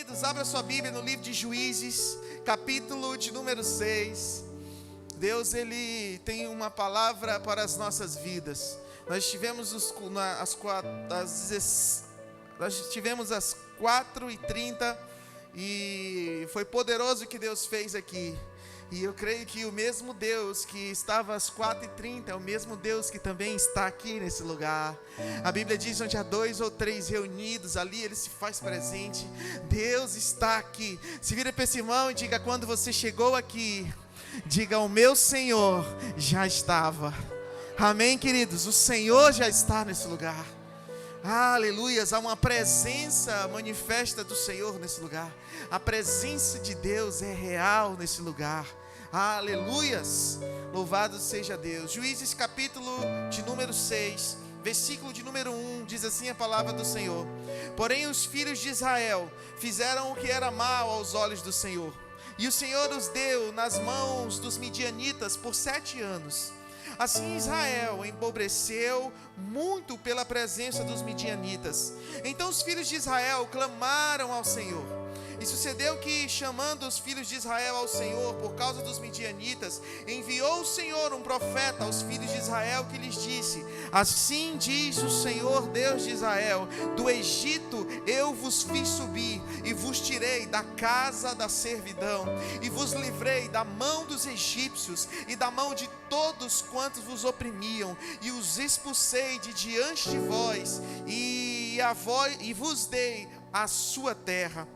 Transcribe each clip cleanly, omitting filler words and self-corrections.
queridos, abra sua Bíblia no livro de Juízes, capítulo de número 6. Deus, Ele tem uma palavra para as nossas vidas. Nós tivemos às 4h30 e foi poderoso o que Deus fez aqui. E eu creio que o mesmo Deus que estava às 4h30 é o mesmo Deus que também está aqui nesse lugar. A Bíblia diz: onde há 2 ou 3 reunidos, ali Ele se faz presente. Deus está aqui. Se vira para esse irmão e diga: quando você chegou aqui, diga: o meu Senhor já estava. Amém, queridos? O Senhor já está nesse lugar. Aleluias, há uma presença manifesta do Senhor nesse lugar. A presença de Deus é real nesse lugar. Aleluias, louvado seja Deus. Juízes capítulo de número 6, versículo de número 1, diz assim a palavra do Senhor: porém os filhos de Israel fizeram o que era mal aos olhos do Senhor, e o Senhor os deu nas mãos dos midianitas por 7 anos. Assim Israel empobreceu muito pela presença dos midianitas. Então os filhos de Israel clamaram ao Senhor. E sucedeu que, chamando os filhos de Israel ao Senhor por causa dos midianitas, enviou o Senhor um profeta aos filhos de Israel que lhes disse: assim diz o Senhor Deus de Israel: do Egito eu vos fiz subir e vos tirei da casa da servidão e vos livrei da mão dos egípcios e da mão de todos quantos vos oprimiam, e os expulsei de diante de vós e vos dei a sua terra.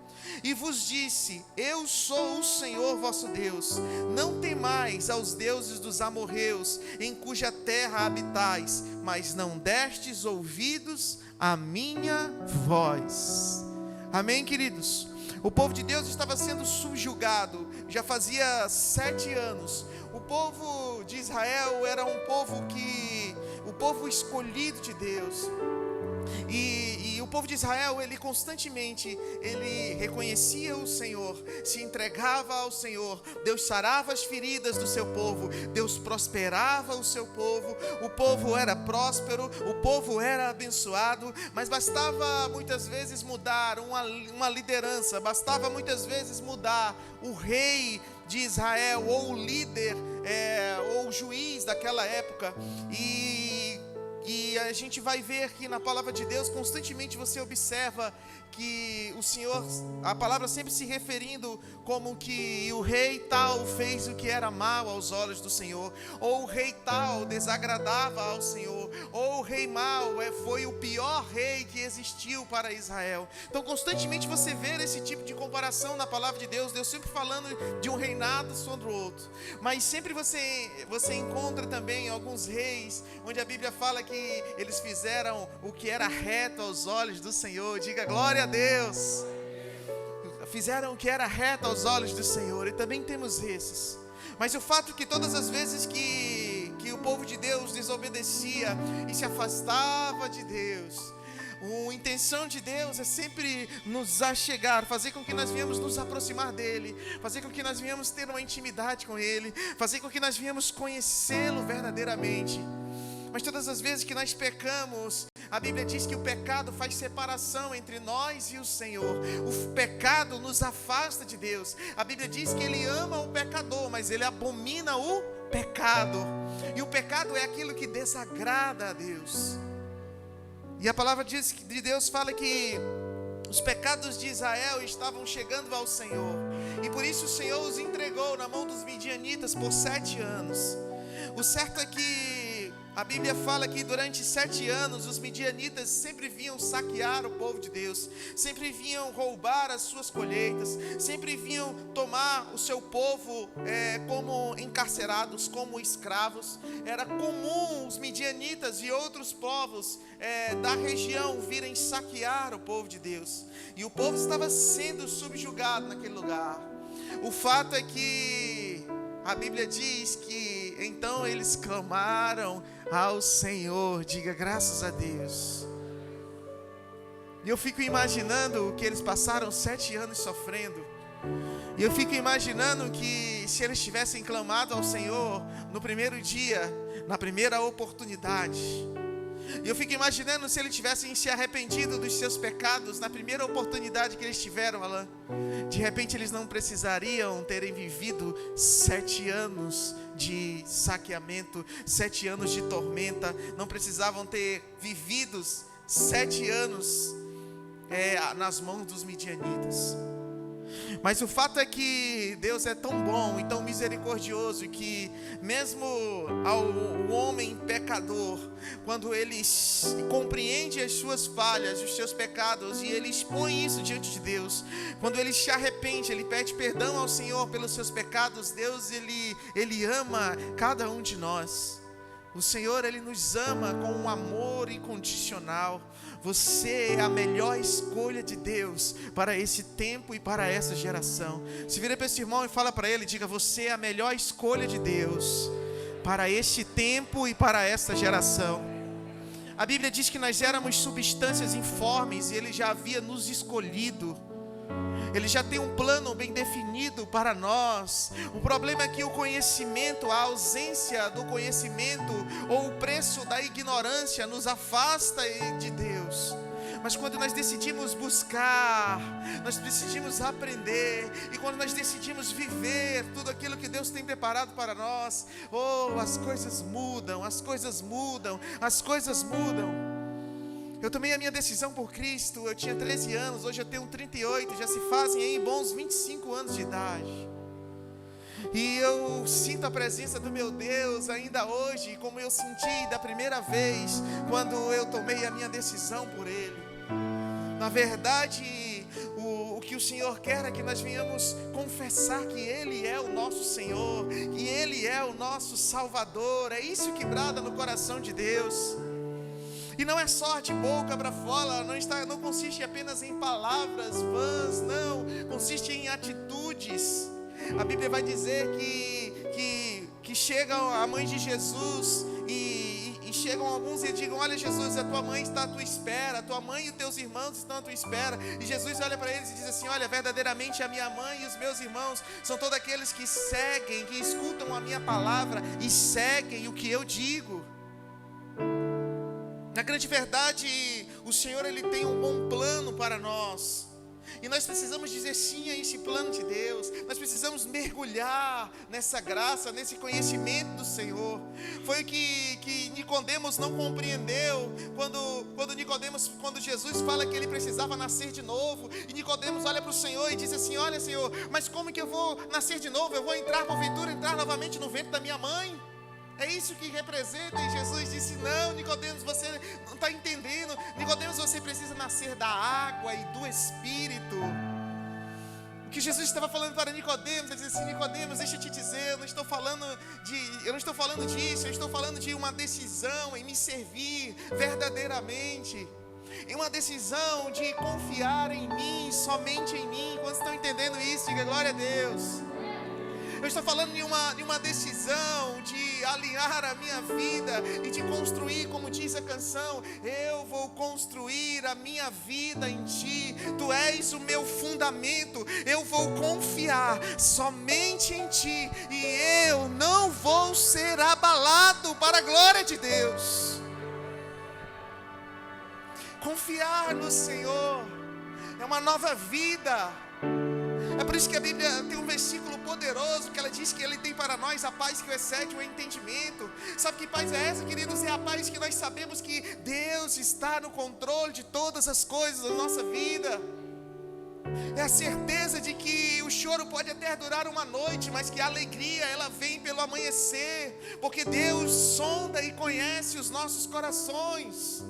E vos disse: eu sou o Senhor vosso Deus. Não temais aos deuses dos amorreus, em cuja terra habitais, mas não destes ouvidos à minha voz. Amém, queridos? O povo de Deus estava sendo subjugado, já fazia 7 anos. O povo de Israel era o povo escolhido de Deus. E o povo de Israel, ele constantemente, ele reconhecia o Senhor, se entregava ao Senhor. Deus sarava as feridas do seu povo, Deus prosperava o seu povo, o povo era próspero, o povo era abençoado. Mas bastava muitas vezes mudar uma liderança, bastava muitas vezes mudar o rei de Israel, ou o líder, ou o juiz daquela época. E a gente vai ver que na palavra de Deus, constantemente você observa que o Senhor, a palavra sempre se referindo como que o rei tal fez o que era mal aos olhos do Senhor, ou o rei tal desagradava ao Senhor, ou o rei mau foi o pior rei que existiu para Israel. Então constantemente você vê esse tipo de comparação na palavra de Deus, Deus sempre falando de um reinado sobre o outro. Mas sempre você encontra também alguns reis onde a Bíblia fala que eles fizeram o que era reto aos olhos do Senhor. Diga glória a Deus. Fizeram o que era reto aos olhos do Senhor. E também temos esses. Mas o fato é que todas as vezes que o povo de Deus desobedecia e se afastava de Deus, a intenção de Deus é sempre nos achegar, fazer com que nós venhamos nos aproximar dEle, fazer com que nós venhamos ter uma intimidade com Ele, fazer com que nós venhamos conhecê-lo verdadeiramente. Mas todas as vezes que nós pecamos, a Bíblia diz que o pecado faz separação entre nós e o Senhor. O pecado nos afasta de Deus. A Bíblia diz que Ele ama o pecador, mas Ele abomina o pecado. E o pecado é aquilo que desagrada a Deus. E a palavra de Deus fala que os pecados de Israel estavam chegando ao Senhor. E por isso o Senhor os entregou na mão dos midianitas por 7 anos. O certo é que a Bíblia fala que durante 7 anos os midianitas sempre vinham saquear o povo de Deus, sempre vinham roubar as suas colheitas, sempre vinham tomar o seu povo como encarcerados, como escravos. Era comum os midianitas e outros povos da região virem saquear o povo de Deus, e o povo estava sendo subjugado naquele lugar. O fato é que a Bíblia diz que então eles clamaram ao Senhor. Diga graças a Deus. E eu fico imaginando que eles passaram 7 anos sofrendo. E eu fico imaginando que se eles tivessem clamado ao Senhor no primeiro dia, na primeira oportunidade, E eu fico imaginando se eles tivessem se arrependido dos seus pecados na primeira oportunidade que eles tiveram, Alan. De repente eles não precisariam terem vivido 7 anos de saqueamento, 7 anos de tormenta. Não precisavam ter vivido 7 anos nas mãos dos midianitas. Mas o fato é que Deus é tão bom e tão misericordioso que mesmo ao homem pecador, quando ele compreende as suas falhas, os seus pecados, e ele expõe isso diante de Deus, quando ele se arrepende, ele pede perdão ao Senhor pelos seus pecados, Deus ele ama cada um de nós. O Senhor, Ele nos ama com um amor incondicional. Você é a melhor escolha de Deus para esse tempo e para essa geração. Se vira para esse irmão e fala para ele, diga: você é a melhor escolha de Deus para este tempo e para essa geração. A Bíblia diz que nós éramos substâncias informes e Ele já havia nos escolhido. Ele já tem um plano bem definido para nós. O problema é que o conhecimento, a ausência do conhecimento ou o preço da ignorância nos afasta de Deus. Mas quando nós decidimos buscar, nós decidimos aprender, e quando nós decidimos viver tudo aquilo que Deus tem preparado para nós, as coisas mudam, as coisas mudam, as coisas mudam. Eu tomei a minha decisão por Cristo, eu tinha 13 anos, hoje eu tenho 38, já se fazem aí bons 25 anos de idade. E eu sinto a presença do meu Deus ainda hoje, como eu senti da primeira vez, quando eu tomei a minha decisão por Ele. Na verdade, o que o Senhor quer é que nós venhamos confessar que Ele é o nosso Senhor, que Ele é o nosso Salvador. É isso que brada no coração de Deus. E não é só de boca para fora, não consiste apenas em palavras vãs, não, consiste em atitudes. A Bíblia vai dizer que chegam a mãe de Jesus e chegam alguns e digam: olha, Jesus, a tua mãe está à tua espera, a tua mãe e os teus irmãos estão à tua espera. E Jesus olha para eles e diz assim: olha, verdadeiramente a minha mãe e os meus irmãos são todos aqueles que seguem, que escutam a minha palavra e seguem o que eu digo. Na grande verdade, o Senhor, Ele tem um bom plano para nós. E nós precisamos dizer sim a esse plano de Deus. Nós precisamos mergulhar nessa graça, nesse conhecimento do Senhor. Foi o que Nicodemos não compreendeu quando Jesus fala que ele precisava nascer de novo. E Nicodemos olha para o Senhor e diz assim: olha, Senhor, mas como que eu vou nascer de novo? Eu vou porventura entrar novamente no ventre da minha mãe? É isso que representa. E Jesus disse: não, Nicodemos, você não está entendendo. Nicodemos, você precisa nascer da água e do Espírito. O que Jesus estava falando para Nicodemos, ele disse assim: Nicodemos, deixa eu te dizer, eu não estou falando disso, eu estou falando de uma decisão em me servir verdadeiramente, em uma decisão de confiar em mim, somente em mim. Quando estão entendendo isso, diga glória a Deus. Eu estou falando de uma decisão de alinhar a minha vida e de construir, como diz a canção: eu vou construir a minha vida em Ti, Tu és o meu fundamento, eu vou confiar somente em Ti e eu não vou ser abalado, para a glória de Deus. Confiar no Senhor é uma nova vida. É por isso que a Bíblia tem um versículo poderoso que ela diz que Ele tem para nós a paz que excede o entendimento. Sabe que paz é essa, queridos? É a paz que nós sabemos que Deus está no controle de todas as coisas da nossa vida. É a certeza de que o choro pode até durar uma noite, mas que a alegria, ela vem pelo amanhecer, porque Deus sonda e conhece os nossos corações.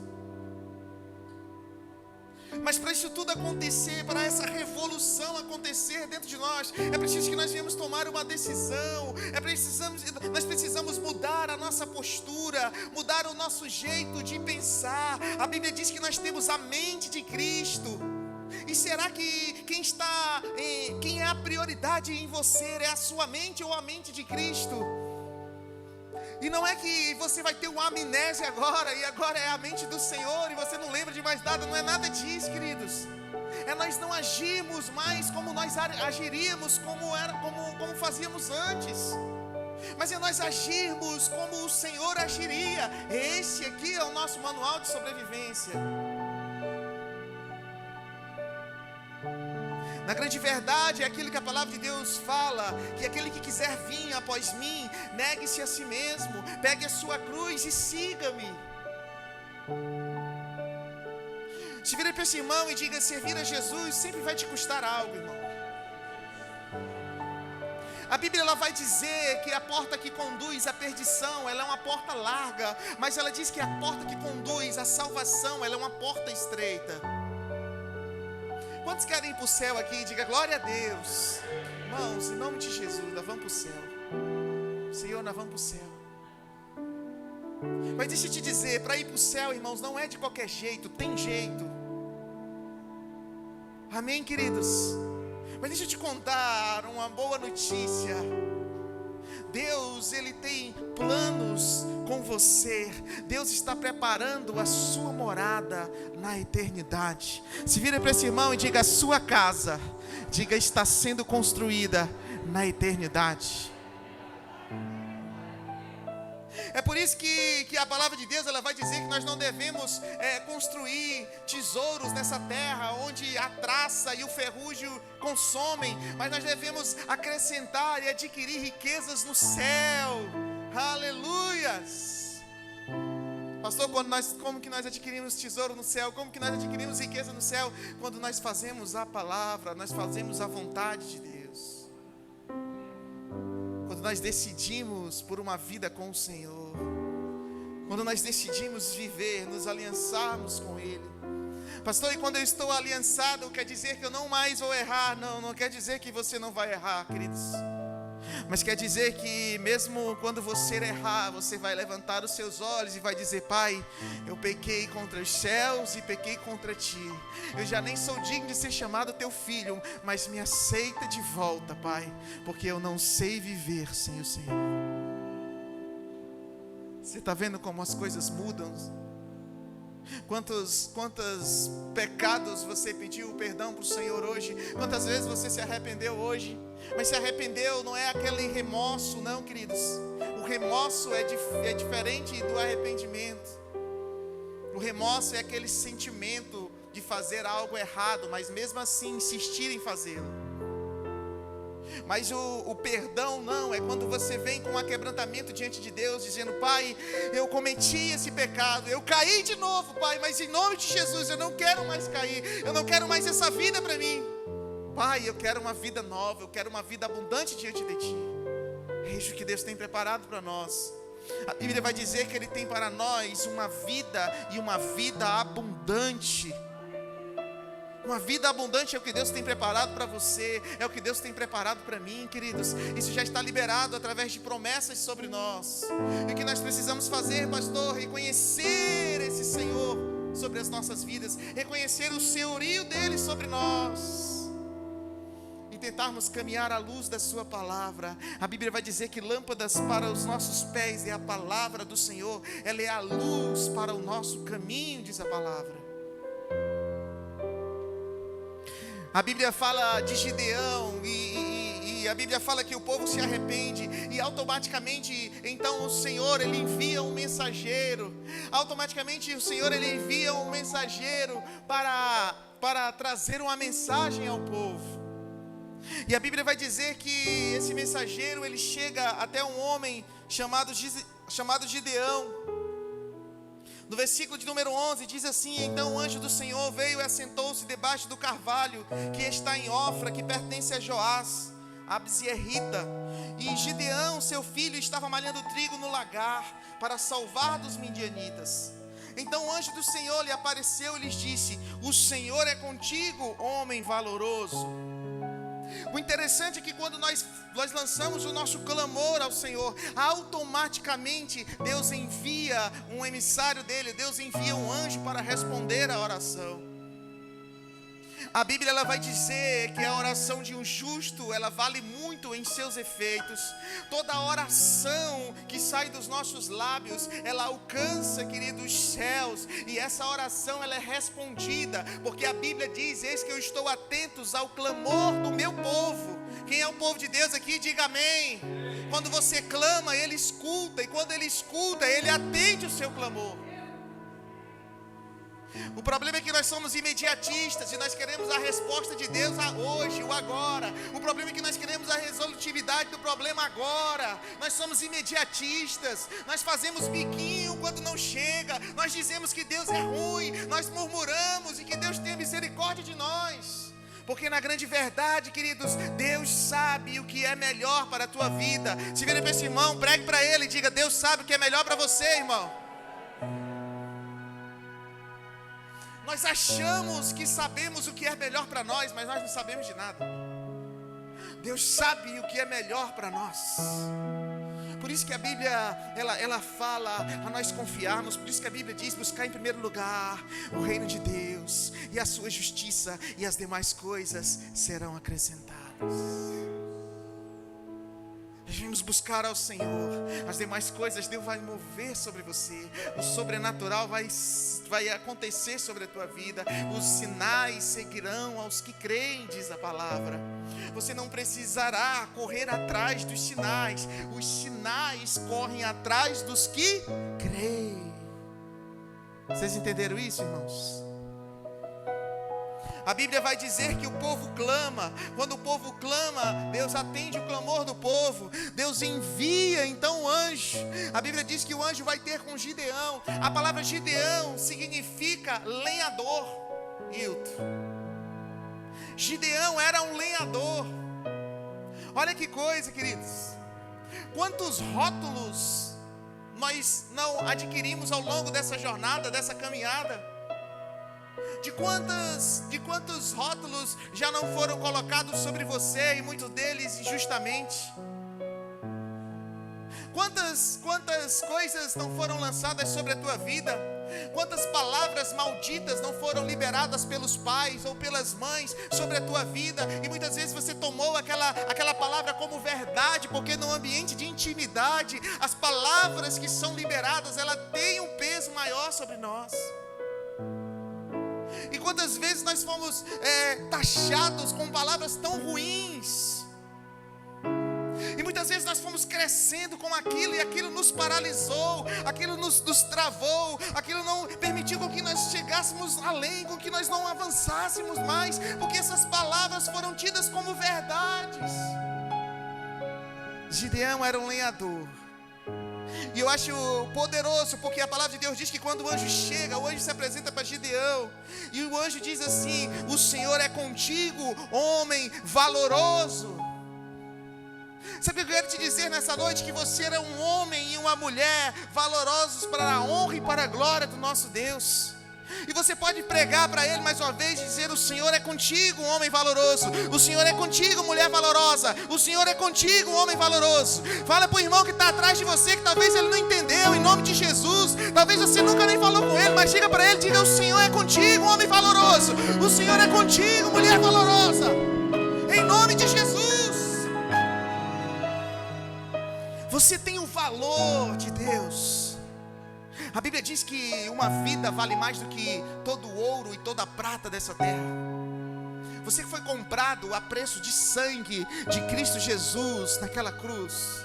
Mas para isso tudo acontecer, para essa revolução acontecer dentro de nós, é preciso que nós venhamos tomar uma decisão. Nós precisamos mudar a nossa postura, mudar o nosso jeito de pensar. A Bíblia diz que nós temos a mente de Cristo. E será que quem é a prioridade em você? É a sua mente ou a mente de Cristo? E não é que você vai ter uma amnésia agora, e agora é a mente do Senhor, e você não lembra de mais nada. Não é nada disso, queridos. É nós não agirmos mais como nós agiríamos, como fazíamos antes. mas é nós agirmos como o Senhor agiria. Esse aqui é o nosso manual de sobrevivência. Na grande verdade, é aquilo que a palavra de Deus fala, que aquele que quiser vir após mim, negue-se a si mesmo, pegue a sua cruz e siga-me. Se vira para esse irmão e diga: servir a Jesus sempre vai te custar algo, irmão. A Bíblia ela vai dizer que a porta que conduz à perdição, ela é uma porta larga, mas ela diz que a porta que conduz à salvação, ela é uma porta estreita. Quantos querem ir para o céu aqui? Diga glória a Deus. Irmãos, em nome de Jesus, nós vamos para o céu. Senhor, nós vamos para o céu. Mas deixa eu te dizer, para ir para o céu, irmãos, não é de qualquer jeito, tem jeito. Amém, queridos? Mas deixa eu te contar uma boa notícia. Deus, Ele tem planos com você. Deus está preparando a sua morada na eternidade. Se vira para esse irmão e diga: a sua casa, diga, está sendo construída na eternidade. É por isso que a palavra de Deus ela vai dizer que nós não devemos construir tesouros nessa terra, onde a traça e o ferrugem consomem, mas nós devemos acrescentar e adquirir riquezas no céu. Aleluias! Pastor, como que nós adquirimos tesouro no céu? Como que nós adquirimos riqueza no céu? Quando nós fazemos a palavra, nós fazemos a vontade de Deus. Quando nós decidimos por uma vida com o Senhor, quando nós decidimos viver, nos aliançarmos com Ele. Pastor, e quando eu estou aliançado, quer dizer que eu não mais vou errar? Não quer dizer que você não vai errar, queridos. Mas quer dizer que mesmo quando você errar, você vai levantar os seus olhos e vai dizer: Pai, eu pequei contra os céus e pequei contra Ti. Eu já nem sou digno de ser chamado Teu filho, mas me aceita de volta, Pai, porque eu não sei viver sem o Senhor. Você está vendo como as coisas mudam? Quantos pecados você pediu perdão para o Senhor hoje? Quantas vezes você se arrependeu hoje? Mas se arrependeu não é aquele remorso, não, queridos. O remorso é diferente do arrependimento. O remorso é aquele sentimento de fazer algo errado, mas mesmo assim insistir em fazê-lo. Mas o perdão não, é quando você vem com um quebrantamento diante de Deus, dizendo: Pai, eu cometi esse pecado, eu caí de novo, Pai, mas em nome de Jesus eu não quero mais cair, eu não quero mais essa vida para mim. Pai, eu quero uma vida nova, eu quero uma vida abundante diante de Ti. É isso que Deus tem preparado para nós. A Bíblia vai dizer que Ele tem para nós uma vida e uma vida abundante. Uma vida abundante é o que Deus tem preparado para você, é o que Deus tem preparado para mim, queridos. Isso já está liberado através de promessas sobre nós. E o que nós precisamos fazer, pastor? Reconhecer esse Senhor sobre as nossas vidas, reconhecer o senhorio dele sobre nós e tentarmos caminhar à luz da sua palavra. A Bíblia vai dizer que lâmpadas para os nossos pés é a palavra do Senhor, ela é a luz para o nosso caminho, diz a palavra. A Bíblia fala de Gideão e a Bíblia fala que o povo se arrepende e automaticamente então o Senhor ele envia um mensageiro. Automaticamente o Senhor ele envia um mensageiro para trazer uma mensagem ao povo. E a Bíblia vai dizer que esse mensageiro ele chega até um homem chamado Gideão. No versículo de número 11 diz assim: então o anjo do Senhor veio e assentou-se debaixo do carvalho que está em Ofra, que pertence a Joás, Abzerrita. E Gideão, seu filho, estava malhando trigo no lagar para salvar dos midianitas. Então o anjo do Senhor lhe apareceu e lhes disse: o Senhor é contigo, homem valoroso. O interessante é que quando nós lançamos o nosso clamor ao Senhor, automaticamente Deus envia um emissário dele, Deus envia um anjo para responder à oração. A Bíblia ela vai dizer que a oração de um justo, ela vale muito em seus efeitos. Toda oração que sai dos nossos lábios, ela alcança, queridos, os céus. E essa oração ela é respondida, porque a Bíblia diz: eis que eu estou atentos ao clamor do meu povo. Quem é o povo de Deus aqui, diga amém. Quando você clama, Ele escuta, e quando Ele escuta, Ele atende o seu clamor. O problema é que nós somos imediatistas e nós queremos a resposta de Deus hoje, o agora. O problema é que nós queremos a resolutividade do problema agora. Nós somos imediatistas, nós fazemos biquinho quando não chega, nós dizemos que Deus é ruim, nós murmuramos e que Deus tenha misericórdia de nós. Porque na grande verdade, queridos, Deus sabe o que é melhor para a tua vida. Se vira para esse irmão, pregue para ele e diga: Deus sabe o que é melhor para você, irmão. Nós achamos que sabemos o que é melhor para nós, mas nós não sabemos de nada. Deus sabe o que é melhor para nós. Por isso que a Bíblia, ela fala a nós confiarmos. Por isso que a Bíblia diz: buscar em primeiro lugar o reino de Deus e a sua justiça, e as demais coisas serão acrescentadas. Devemos buscar ao Senhor. As demais coisas Deus vai mover sobre você. O sobrenatural vai acontecer sobre a tua vida. Os sinais seguirão aos que creem, diz a palavra. Você não precisará correr atrás dos sinais. Os sinais correm atrás dos que creem. Vocês entenderam isso, irmãos? A Bíblia vai dizer que o povo clama. Quando o povo clama, Deus atende o clamor do povo. Deus envia então o anjo. A Bíblia diz que o anjo vai ter com Gideão. A palavra Gideão significa lenhador. Gideão era um lenhador. Olha que coisa, queridos. Quantos rótulos nós não adquirimos ao longo dessa jornada, dessa caminhada? De quantos rótulos já não foram colocados sobre você, e muitos deles injustamente? Quantas coisas não foram lançadas sobre a tua vida? Quantas palavras malditas não foram liberadas pelos pais ou pelas mães sobre a tua vida? E muitas vezes você tomou aquela palavra como verdade, porque no ambiente de intimidade, as palavras que são liberadas, ela tem um peso maior sobre nós. E quantas vezes nós fomos taxados com palavras tão ruins? E muitas vezes nós fomos crescendo com aquilo, e aquilo nos paralisou, aquilo nos travou, aquilo não permitiu com que nós chegássemos além, com que nós não avançássemos mais, porque essas palavras foram tidas como verdades. Gideão era um lenhador. E eu acho poderoso, porque a palavra de Deus diz que quando o anjo chega, o anjo se apresenta para Gideão, e o anjo diz assim: o Senhor é contigo, homem valoroso. Sabe o que eu quero te dizer nessa noite? Que você era um homem e uma mulher valorosos para a honra e para a glória do nosso Deus. E você pode pregar para ele mais uma vez e dizer: o Senhor é contigo, homem valoroso. O Senhor é contigo, mulher valorosa. O Senhor é contigo, homem valoroso. Fala para o irmão que está atrás de você, que talvez ele não entendeu, em nome de Jesus. Talvez você nunca nem falou com ele, mas diga para ele, diga: o Senhor é contigo, homem valoroso. O Senhor é contigo, mulher valorosa. Em nome de Jesus. Você tem o valor de Deus. A Bíblia diz que uma vida vale mais do que todo o ouro e toda a prata dessa terra. Você foi comprado a preço de sangue de Cristo Jesus naquela cruz.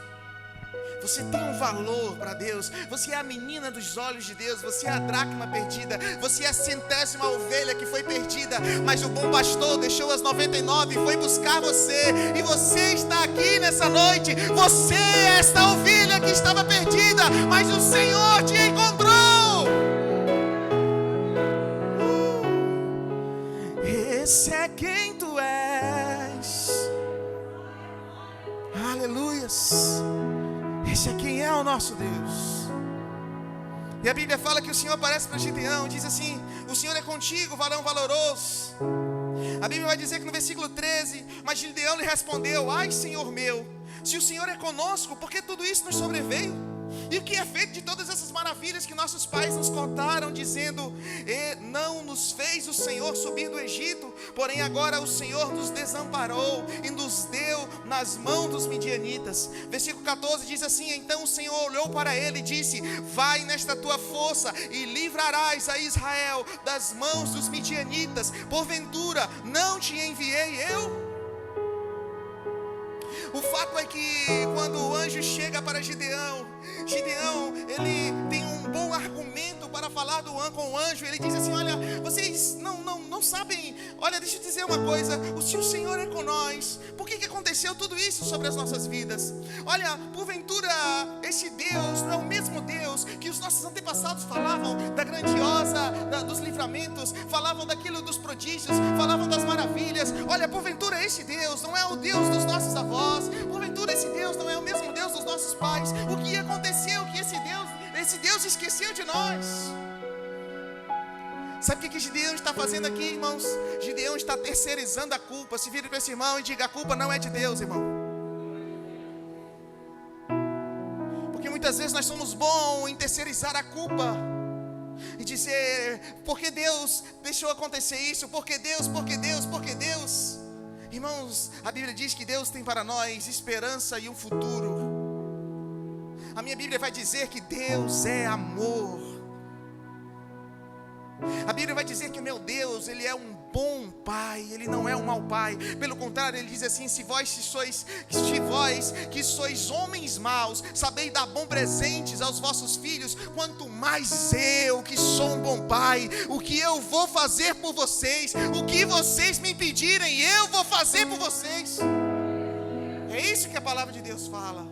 Você tem um valor para Deus. Você é a menina dos olhos de Deus. Você é a dracma perdida. Você é a 100ª ovelha que foi perdida, mas o bom pastor deixou as 99 e foi buscar você. E você está aqui nessa noite. Você é esta ovelha que estava perdida, mas o Senhor te encontrou. Esse é quem tu és. Aleluias. Esse é quem é o nosso Deus. E a Bíblia fala que o Senhor aparece para Gideão, diz assim: o Senhor é contigo, varão valoroso. A Bíblia vai dizer que no versículo 13: mas Gideão lhe respondeu: ai, Senhor meu, se o Senhor é conosco, por que tudo isso nos sobreveio? E o que é feito de todas essas maravilhas que nossos pais nos contaram, dizendo: e não nos fez o Senhor subir do Egito, porém agora o Senhor nos desamparou e nos deu nas mãos dos midianitas. Versículo 14 diz assim: então o Senhor olhou para ele e disse: vai nesta tua força e livrarás a Israel das mãos dos midianitas. Porventura não te enviei eu? O fato é que quando o anjo chega para Gideão, ele tem um bom argumento para falar com o anjo. Ele diz assim: olha, vocês não sabem, olha, deixa eu dizer uma coisa, se o Senhor é com nós, por que aconteceu tudo isso sobre as nossas vidas? Olha, porventura esse Deus não é o mesmo Deus que os nossos antepassados falavam da grandiosa, dos livramentos, falavam daquilo dos prodígios, falavam das maravilhas. Olha, porventura esse Deus não é o Deus dos nossos avós, porventura esse Deus não é o mesmo Deus dos nossos pais. O que aconteceu que esse Deus esqueceu de nós? Sabe o que Gideão está fazendo aqui, irmãos? Gideão está terceirizando a culpa. Se vire para esse irmão e diga: a culpa não é de Deus, irmão. Porque muitas vezes nós somos bons em terceirizar a culpa e dizer: porque Deus deixou acontecer isso? Porque Deus? Irmãos, a Bíblia diz que Deus tem para nós esperança e um futuro. A minha Bíblia vai dizer que Deus é amor. A Bíblia vai dizer que meu Deus, Ele é um bom Pai, Ele não é um mau Pai. Pelo contrário, Ele diz assim: se vós que sois homens maus, sabeis dar bons presentes aos vossos filhos, quanto mais eu, que sou um bom Pai, o que eu vou fazer por vocês, o que vocês me pedirem, eu vou fazer por vocês. É isso que a palavra de Deus fala.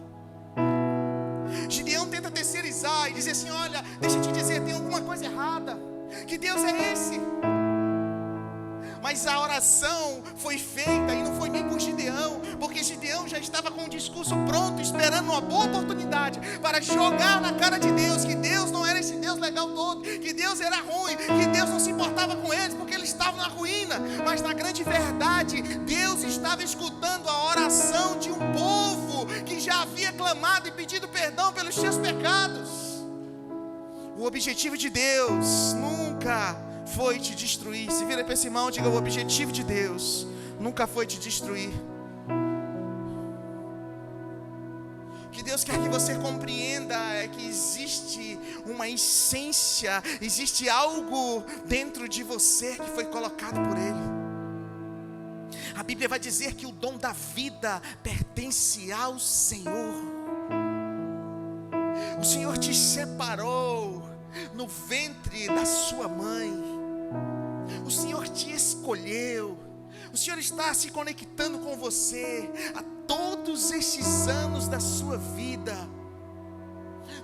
Gideão tenta terceirizar e dizer assim: olha, deixa eu te dizer, tem alguma coisa errada. Que Deus é esse? Mas a oração foi feita e não foi nem por Gideão, porque Gideão já estava com o discurso pronto, esperando uma boa oportunidade para jogar na cara de Deus que Deus não era esse Deus legal todo, que Deus era ruim, que Deus não se importava com eles porque eles estavam na ruína. Mas na grande verdade, Deus estava escutando a oração de um povo que já havia clamado e pedido perdão pelos seus pecados. O objetivo de Deus nunca foi te destruir. Se vira para esse irmão e diga: o objetivo de Deus nunca foi te destruir. O que Deus quer que você compreenda é que existe uma essência, existe algo dentro de você que foi colocado por Ele. A Bíblia vai dizer que o dom da vida pertence ao Senhor. O Senhor te separou no ventre da sua mãe. O Senhor te escolheu. O Senhor está se conectando com você há todos esses anos da sua vida,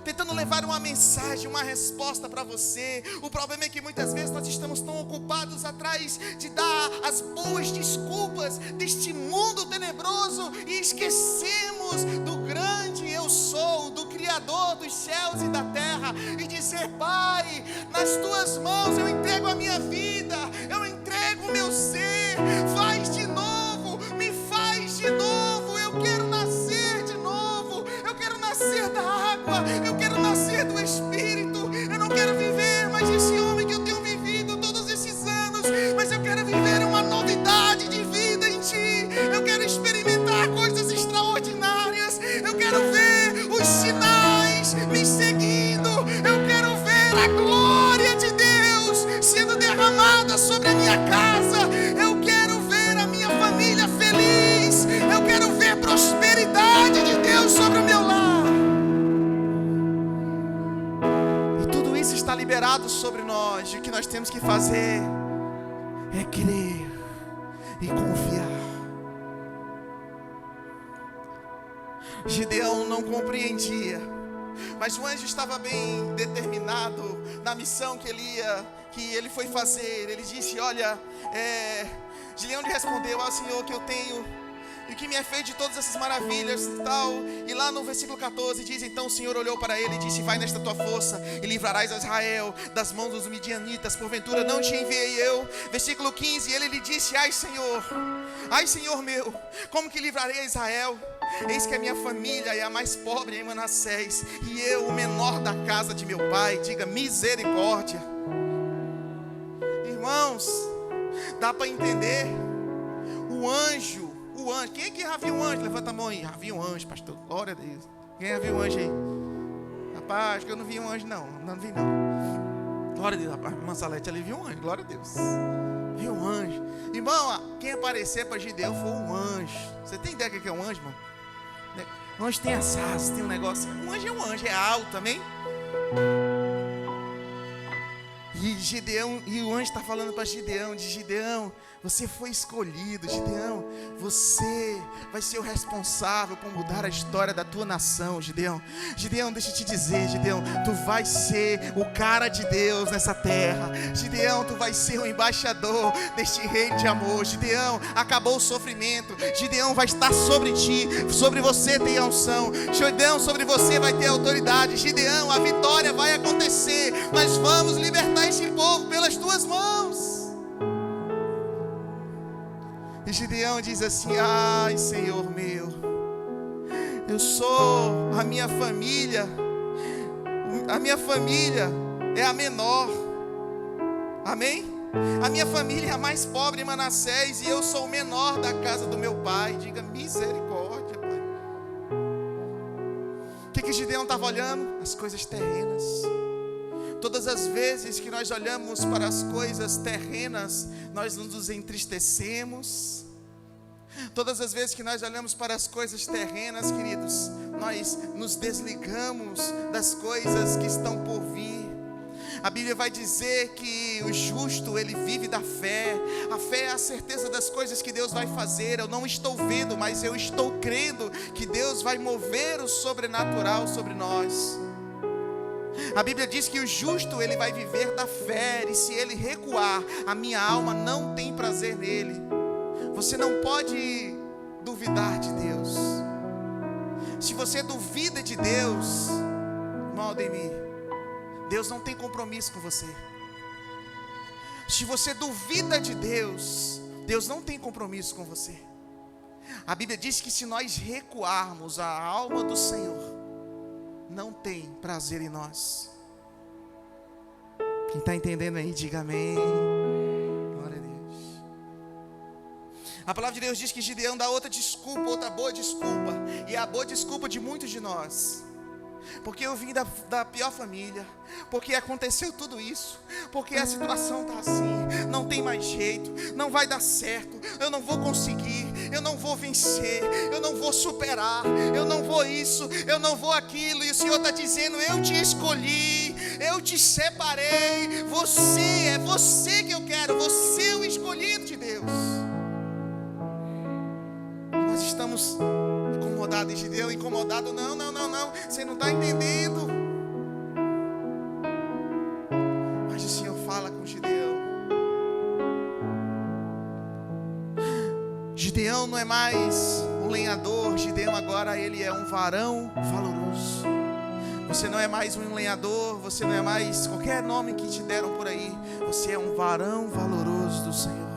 tentando levar uma mensagem, uma resposta para você. O problema é que muitas vezes nós estamos tão ocupados atrás de dar as boas desculpas deste mundo tenebroso e esquecemos do grande eu sou, do Criador dos céus e da terra, e dizer: Pai, nas tuas mãos eu entrego a minha vida, eu entrego o meu ser, faz de novo, me faz de novo, eu quero nascer de novo, eu quero nascer da água, eu quero nascer do Espírito. Eu não quero viver mais esse homem que eu tenho vivido todos esses anos, mas eu quero viver uma novidade de vida em Ti. Eu quero experimentar coisas extraordinárias, eu quero ver os sinais me seguindo, eu quero ver a glória de Deus sendo derramada sobre a minha casa, eu quero ver a minha família feliz, eu quero ver prosperidade de Deus sobre o meu lar. Está liberado sobre nós. E o que nós temos que fazer é crer e confiar. Gideão não compreendia, mas o anjo estava bem determinado na missão que ele foi fazer. Ele disse: olha, Gideão lhe respondeu: ao Senhor que eu tenho e o que me é feito de todas essas maravilhas e tal. E lá no versículo 14 diz: então o Senhor olhou para ele e disse: vai nesta tua força e livrarás a Israel das mãos dos midianitas, porventura não te enviei eu? Versículo 15, ele lhe disse: ai Senhor meu, como que livrarei a Israel? Eis que a minha família é a mais pobre em Manassés, e eu o menor da casa de meu pai. Diga: misericórdia. Irmãos, dá para entender o anjo. Quem é que já viu um anjo? Levanta a mão aí. Já viu um anjo, pastor? Glória a Deus. Quem já viu um anjo aí? Rapaz, acho que eu não vi um anjo não. Não vi não. Glória a Deus. Rapaz, irmã Salete ali viu um anjo. Glória a Deus. Viu um anjo. Irmão, quem aparecer para Gideão foi um anjo. Você tem ideia do que é um anjo, irmão? O anjo tem as asas, tem um negócio. Um anjo, é alto, amém? E o anjo está falando para Gideão, Gideão, você foi escolhido, Gideão, você vai ser o responsável por mudar a história da tua nação, Gideão. Gideão, deixa eu te dizer, Gideão, tu vai ser o cara de Deus nessa terra. Gideão, tu vai ser o embaixador deste reino de amor. Gideão, acabou o sofrimento. Gideão, vai estar sobre ti, sobre você tem a unção. Gideão, sobre você vai ter autoridade. Gideão, a vitória vai acontecer. Nós vamos libertar este povo pelas tuas mãos. E Gideão diz assim: ai, Senhor meu, eu sou a minha família é a menor, amém? A minha família é a mais pobre em Manassés, e eu sou o menor da casa do meu pai. Diga misericórdia, pai. O que Gideão estava olhando? As coisas terrenas. Todas as vezes que nós olhamos para as coisas terrenas, nós nos entristecemos. Todas as vezes que nós olhamos para as coisas terrenas, queridos, nós nos desligamos das coisas que estão por vir. A Bíblia vai dizer que o justo, ele vive da fé. A fé é a certeza das coisas que Deus vai fazer. Eu não estou vendo, mas eu estou crendo que Deus vai mover o sobrenatural sobre nós. A Bíblia diz que o justo, ele vai viver da fé, e se ele recuar, a minha alma não tem prazer nele. Você não pode duvidar de Deus. Se você duvida de Deus, irmão Ademir, Deus não tem compromisso com você. Se você duvida de Deus, Deus não tem compromisso com você. A Bíblia diz que se nós recuarmos, a alma do Senhor não tem prazer em nós. Quem está entendendo aí, diga amém. Glória a Deus. A palavra de Deus diz que Gideão dá outra desculpa, outra boa desculpa. E é a boa desculpa de muitos de nós. Porque eu vim da pior família, porque aconteceu tudo isso, porque a situação está assim, não tem mais jeito, não vai dar certo, eu não vou conseguir, eu não vou vencer, eu não vou superar, eu não vou isso, eu não vou aquilo. E o Senhor está dizendo: eu te escolhi, eu te separei, é você que eu quero, você é o escolhido de Deus. Nós estamos incomodado, Gideão, incomodado, não, você não está entendendo. Mas o Senhor fala com Gideão. Gideão não é mais um lenhador, Gideão agora ele é um varão valoroso. Você não é mais um lenhador, você não é mais qualquer nome que te deram por aí. Você é um varão valoroso do Senhor.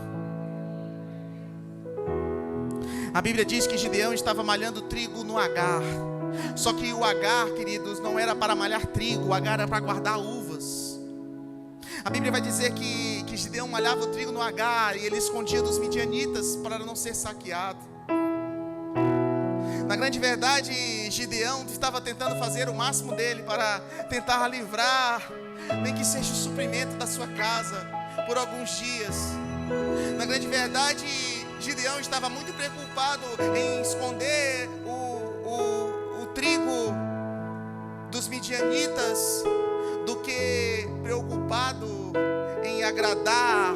A Bíblia diz que Gideão estava malhando trigo no agar. Só que o agar, queridos, não era para malhar trigo, o agar era para guardar uvas. A Bíblia vai dizer que Gideão malhava o trigo no agar e ele escondia dos midianitas para não ser saqueado. Na grande verdade, Gideão estava tentando fazer o máximo dele para tentar livrar, nem que seja o suprimento da sua casa por alguns dias. Na grande verdade, Gideão estava muito preocupado em esconder o trigo dos midianitas do que preocupado em agradar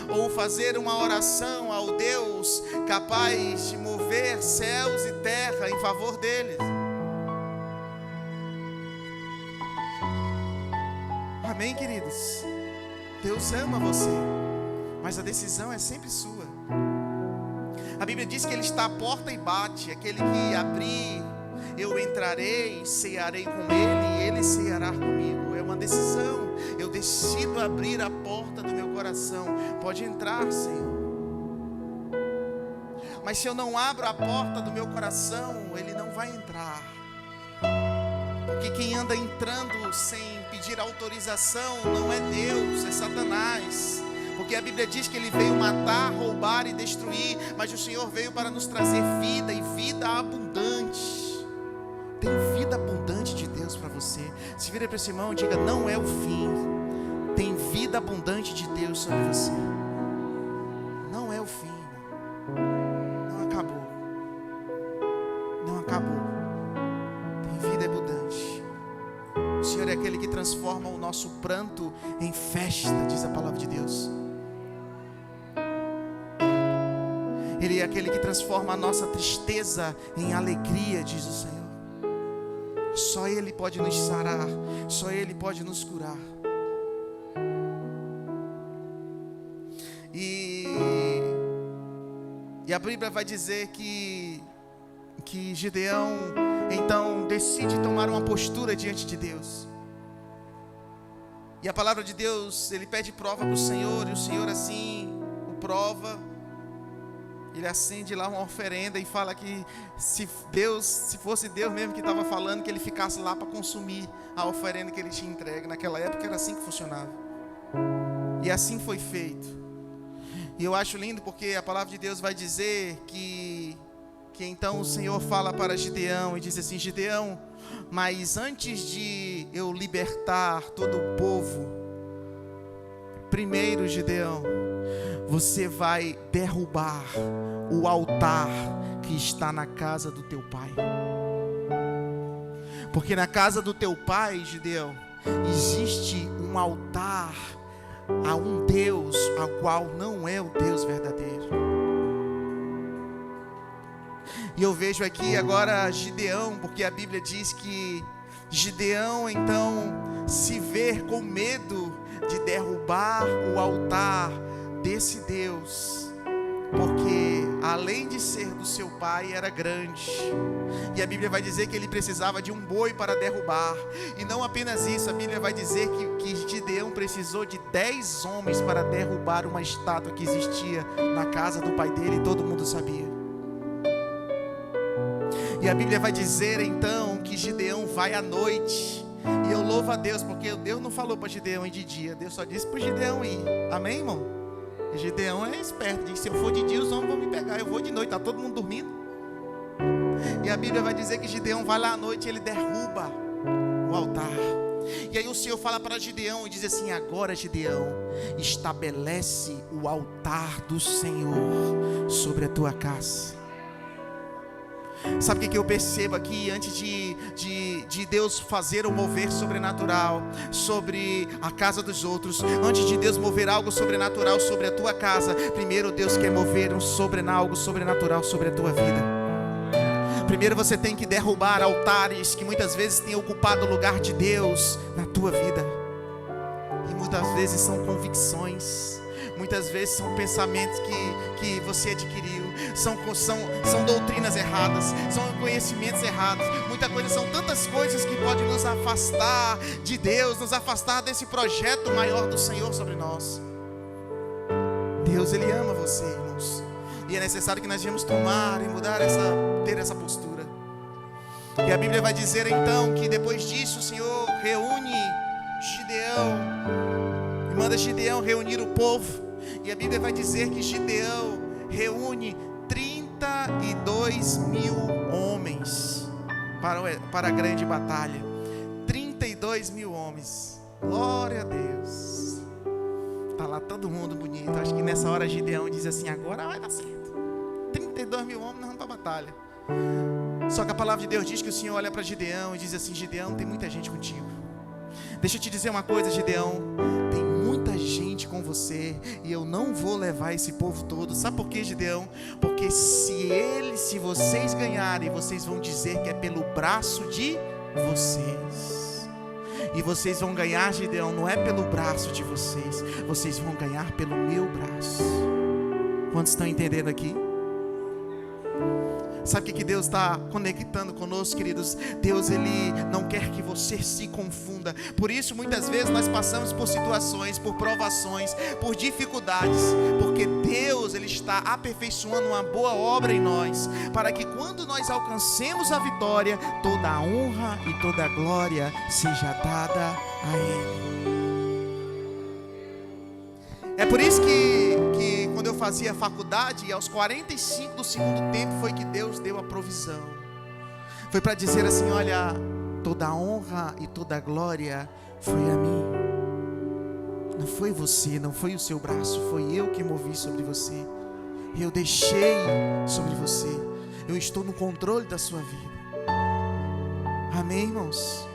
ou fazer uma oração ao Deus capaz de mover céus e terra em favor deles. Amém, queridos? Deus ama você, mas a decisão é sempre sua. A Bíblia diz que Ele está à porta e bate. Aquele que abrir, eu entrarei, cearei com Ele e Ele ceará comigo. É uma decisão. Eu decido abrir a porta do meu coração. Pode entrar, Senhor. Mas se eu não abro a porta do meu coração, Ele não vai entrar. Porque quem anda entrando sem pedir autorização não é Deus, é Satanás. Porque a Bíblia diz que Ele veio matar, roubar e destruir, mas o Senhor veio para nos trazer vida e vida abundante. Tem vida abundante de Deus para você. Se vira para esse irmão e diga: não é o fim. Tem vida abundante de Deus sobre você. Não é o fim. Não acabou. Não acabou. transforma o nosso pranto em festa, diz a palavra de Deus. Ele é aquele que transforma a nossa tristeza em alegria, diz o Senhor. Só Ele pode nos sarar, só Ele pode nos curar. E a Bíblia vai dizer que Gideão então decide tomar uma postura diante de Deus. E a palavra de Deus, ele pede prova para o Senhor, e o Senhor assim o prova. Ele acende lá uma oferenda e fala que se fosse Deus mesmo que estava falando, que ele ficasse lá para consumir a oferenda que ele tinha entregue. Naquela época era assim que funcionava. E assim foi feito. E eu acho lindo porque a palavra de Deus vai dizer que então o Senhor fala para Gideão e diz assim: Gideão, mas antes de eu libertar todo o povo, primeiro, Gideão, você vai derrubar o altar que está na casa do teu pai. Porque na casa do teu pai, Gideão, existe um altar a um Deus, a qual não é o Deus verdadeiro. E eu vejo aqui agora Gideão, porque a Bíblia diz que Gideão então se vê com medo de derrubar o altar desse Deus, porque além de ser do seu pai, era grande. E a Bíblia vai dizer que ele precisava de um boi para derrubar. E não apenas isso, a Bíblia vai dizer que Gideão precisou de 10 homens para derrubar uma estátua que existia na casa do pai dele, e todo mundo sabia. E a Bíblia vai dizer então que Gideão vai à noite. E eu louvo a Deus, porque Deus não falou para Gideão ir de dia, Deus só disse para Gideão ir. Amém, irmão? E Gideão é esperto, diz: se eu for de dia os homens vão me pegar, eu vou de noite, está todo mundo dormindo. E a Bíblia vai dizer que Gideão vai lá à noite e ele derruba o altar. E aí o Senhor fala para Gideão e diz assim: agora, Gideão, estabelece o altar do Senhor sobre a tua casa. Sabe o que eu percebo aqui? Antes de Deus fazer um mover sobrenatural sobre a casa dos outros, antes de Deus mover algo sobrenatural sobre a tua casa, primeiro Deus quer mover algo sobrenatural sobre a tua vida. Primeiro você tem que derrubar altares que muitas vezes têm ocupado o lugar de Deus na tua vida. E muitas vezes são convicções, muitas vezes são pensamentos que você adquiriu, são doutrinas erradas, são conhecimentos errados. Muita coisa, são tantas coisas que podem nos afastar de Deus, nos afastar desse projeto maior do Senhor sobre nós. Deus, Ele ama você, irmãos, e é necessário que nós venhamos tomar e mudar ter essa postura. E a Bíblia vai dizer então que depois disso o Senhor reúne Gideão e manda Gideão reunir o povo. E a Bíblia vai dizer que Gideão reúne 32 mil homens para a grande batalha. 32 mil homens. Glória a Deus. Está lá todo mundo bonito. Acho que nessa hora Gideão diz assim: agora vai dar certo. 32 mil homens, nós vamos para a batalha. Só que a palavra de Deus diz que o Senhor olha para Gideão e diz assim: Gideão, tem muita gente contigo. Deixa eu te dizer uma coisa, Gideão, tem muita gente com você e eu não vou levar esse povo todo. Sabe por quê, Gideão? Porque se vocês ganharem, vocês vão dizer que é pelo braço de vocês. E vocês vão ganhar, Gideão, não é pelo braço de vocês, vocês vão ganhar pelo meu braço. Quantos estão entendendo aqui? Sabe o que Deus está conectando conosco, queridos? Deus, Ele não quer que você se confunda. Por isso, muitas vezes nós passamos por situações, por provações, por dificuldades, porque Deus, Ele está aperfeiçoando uma boa obra em nós, para que quando nós alcancemos a vitória, toda a honra e toda a glória seja dada a Ele. É por isso que quando eu fazia faculdade, aos 45 do segundo tempo, foi que Deus deu a provisão. Foi para dizer assim: olha, toda a honra e toda a glória foi a mim. Não foi você, não foi o seu braço, foi eu que movi sobre você. Eu deixei sobre você. Eu estou no controle da sua vida. Amém, irmãos?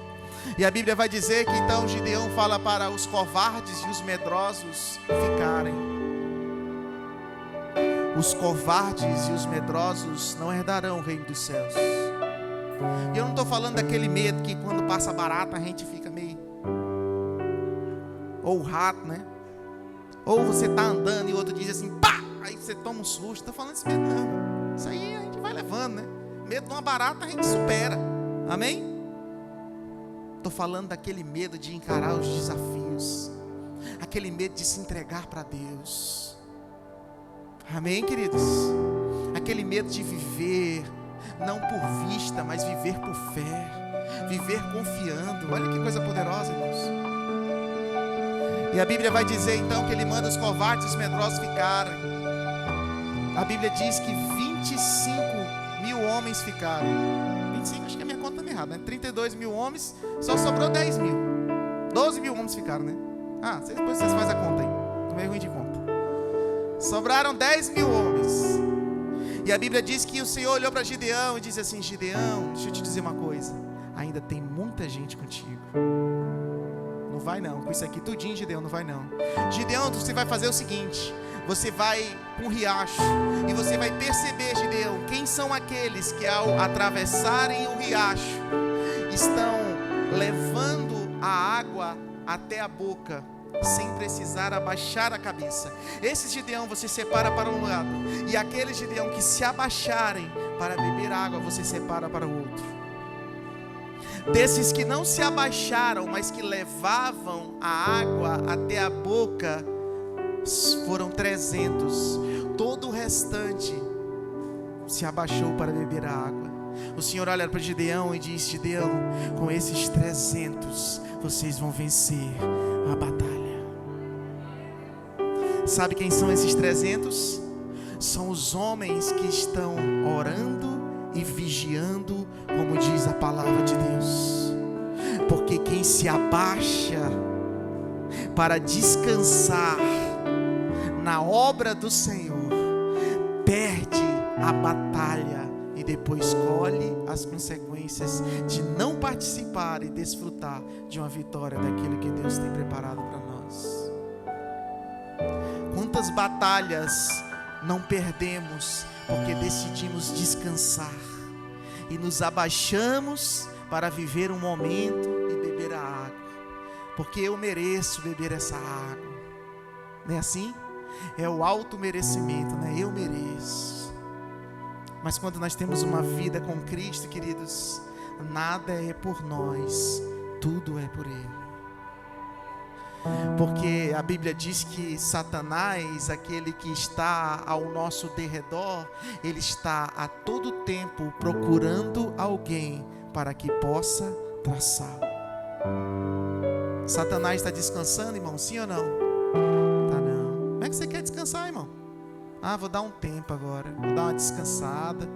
E a Bíblia vai dizer que então Gideão fala para os covardes e os medrosos ficarem. Os covardes e os medrosos não herdarão o reino dos céus. E eu não estou falando daquele medo que quando passa barata a gente fica meio... Ou o rato, né? Ou você está andando e o outro diz assim, pá! Aí você toma um susto. Estou falando desse medo não. Isso aí a gente vai levando, né? Medo de uma barata a gente supera. Amém? Estou falando daquele medo de encarar os desafios. Aquele medo de se entregar para Deus. Amém, queridos? Aquele medo de viver, não por vista, mas viver por fé. Viver confiando. Olha que coisa poderosa, irmãos. E a Bíblia vai dizer então que Ele manda os covardes e os medrosos ficarem. A Bíblia diz que 25 mil homens ficaram. 25, acho que a minha conta está errada, né? 32 mil homens, só sobrou 10 mil. 12 mil homens ficaram, né? Depois vocês fazem a conta aí. Tô meio ruim de conta. Sobraram 10 mil homens. E a Bíblia diz que o Senhor olhou para Gideão e disse assim: Gideão, deixa eu te dizer uma coisa. Ainda tem muita gente contigo. Não vai não, com isso aqui tudinho, Gideão, não vai não. Gideão, você vai fazer o seguinte: você vai para um riacho e você vai perceber, Gideão, quem são aqueles que ao atravessarem o riacho estão levando a água até a boca, sem precisar abaixar a cabeça. Esse Gideão você separa para um lado, e aquele Gideão que se abaixarem para beber água, você separa para o outro. Desses que não se abaixaram, mas que levavam a água até a boca, foram 300. Todo o restante se abaixou para beber a água. O Senhor olha para Gideão e diz: Gideão, com esses 300 vocês vão vencer a batalha. Sabe quem são esses 300? São os homens que estão orando e vigiando, como diz a palavra de Deus. Porque quem se abaixa para descansar na obra do Senhor perde a batalha e depois colhe as consequências de não participar e desfrutar de uma vitória daquilo que Deus tem preparado para nós. Quantas batalhas não perdemos porque decidimos descansar e nos abaixamos para viver um momento e beber a água, porque eu mereço beber essa água, não é assim? É o auto merecimento, né? Eu mereço. Mas quando nós temos uma vida com Cristo, queridos, nada é por nós, tudo é por Ele. Porque a Bíblia diz que Satanás, aquele que está ao nosso derredor, ele está a todo tempo procurando alguém para que possa traçá-lo. Satanás está descansando, irmão? Sim ou não? Tá não. Como é que você quer descansar, irmão? Vou dar um tempo agora, vou dar uma descansada.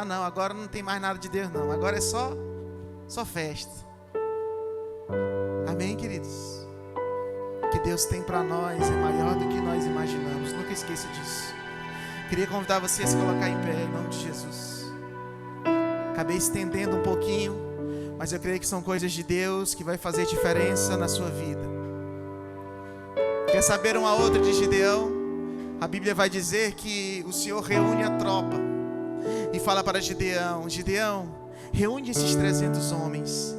Não, agora não tem mais nada de Deus não, agora é só festa. Amém, queridos? O que Deus tem para nós é maior do que nós imaginamos. Nunca esqueça disso. Queria convidar você a se colocar em pé, em nome de Jesus. Acabei estendendo um pouquinho, mas eu creio que são coisas de Deus que vai fazer diferença na sua vida. Quer saber uma outra de Gideão? A Bíblia vai dizer que o Senhor reúne a tropa e fala para Gideão: Gideão, reúne esses 300 homens.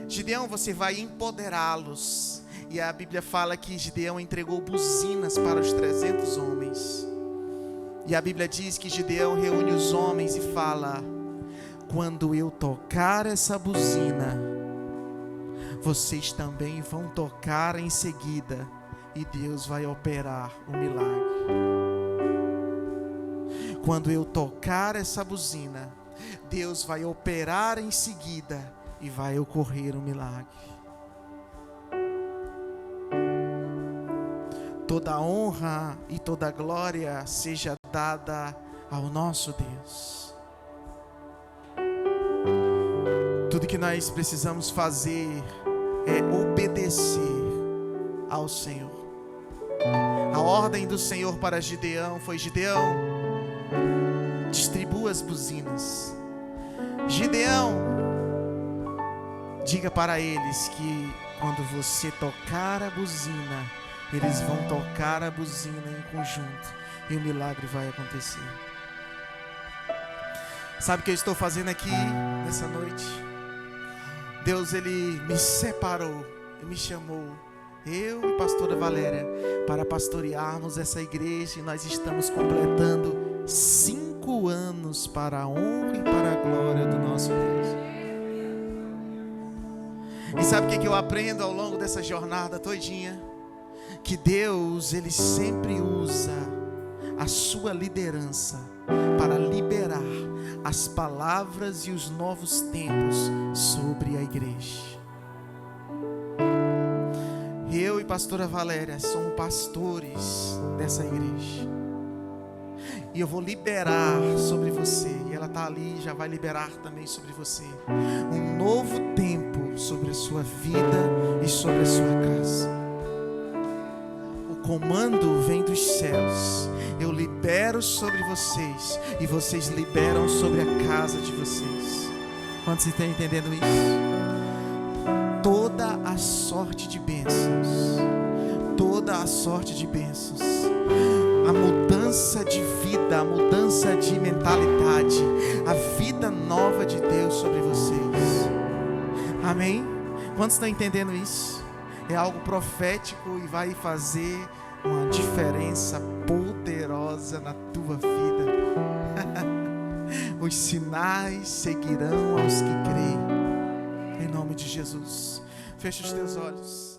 Gideão, você vai empoderá-los. E a Bíblia fala que Gideão entregou buzinas para os 300 homens. E a Bíblia diz que Gideão reúne os homens e fala: quando eu tocar essa buzina, vocês também vão tocar em seguida, e Deus vai operar o milagre. Quando eu tocar essa buzina, Deus vai operar em seguida e vai ocorrer um milagre. Toda honra e toda glória seja dada ao nosso Deus. Tudo que nós precisamos fazer é obedecer ao Senhor. A ordem do Senhor para Gideão foi: Gideão, distribua as buzinas. Gideão, Diga para eles que quando você tocar a buzina, eles vão tocar a buzina em conjunto e o milagre vai acontecer. Sabe o que eu estou fazendo aqui nessa noite? Deus, Ele me separou e me chamou, eu e pastora Valéria, para pastorearmos essa igreja, e nós estamos completando 5 anos para a honra e para a glória do nosso Deus. E sabe o que eu aprendo ao longo dessa jornada todinha? Que Deus, Ele sempre usa a sua liderança para liberar as palavras e os novos tempos sobre a igreja. Eu e pastora Valéria somos pastores dessa igreja. E eu vou liberar sobre você, e ela está ali, já vai liberar também sobre você, um novo tempo sobre a sua vida e sobre a sua casa. O comando vem dos céus. Eu libero sobre vocês e vocês liberam sobre a casa de vocês. Quantos estão entendendo isso? Toda a sorte de bênçãos, toda a sorte de bênçãos, a mudança de vida, a mudança de mentalidade, a vida nova de Deus sobre vocês. Amém? Quantos estão entendendo isso? É algo profético e vai fazer uma diferença poderosa na tua vida. Os sinais seguirão aos que creem. Em nome de Jesus. Fecha os teus olhos.